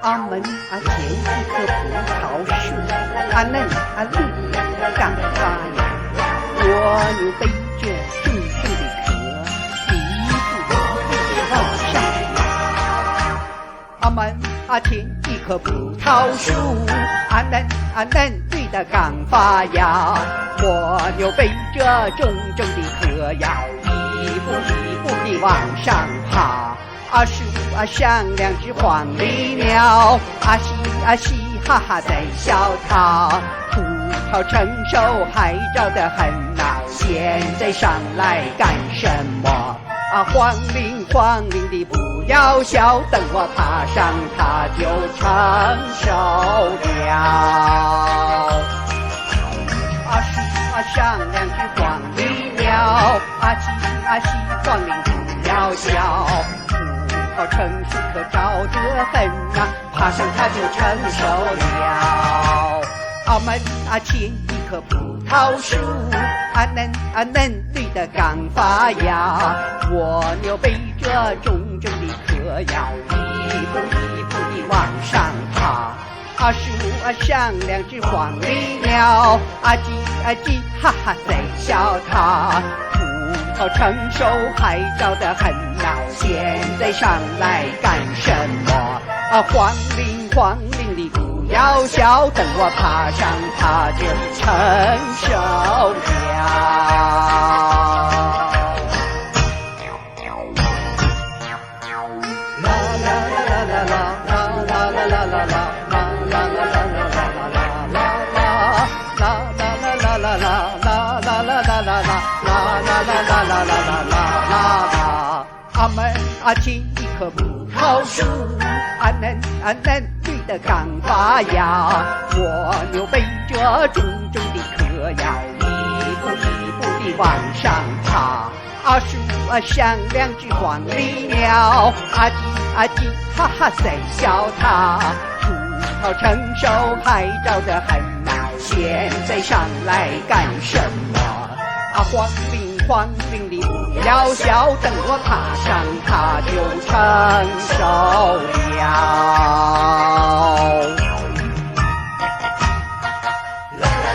阿门前一棵葡萄树，嫩绿刚发芽。蜗牛背着重重的壳，一步往上爬。阿门前一棵葡萄树，嫩绿的刚发芽。蜗牛背着重重的壳呀，一步地往上爬。树上两只黄鹂鸟，嘻哈哈在笑它。葡萄成熟还早得很呐，现在上来干什么？黄鹂的不要笑，等我爬上它就成熟了。树上两只黄鹂鸟，嘻黄鹂不要笑。成熟可早得很呐，爬上它就成熟了。阿门前一棵葡萄树，嫩绿的刚发芽。蜗牛背着重重的壳呀，一步地往上爬。树上两只黄鹂鸟，叽哈哈在笑它。葡萄成熟还早得很呐，现在上来干什么？黄鹂的不要笑，等我爬上它就成熟了。阿门前一棵葡萄树，嫩绿的刚发芽。蜗牛背着重重的壳呀，一步地往上爬。树上两只黄鹂鸟，叽哈哈在笑它。葡萄成熟还早得很呐，现在上来干什么？黄鹂的不要笑，等我爬上它就成熟了。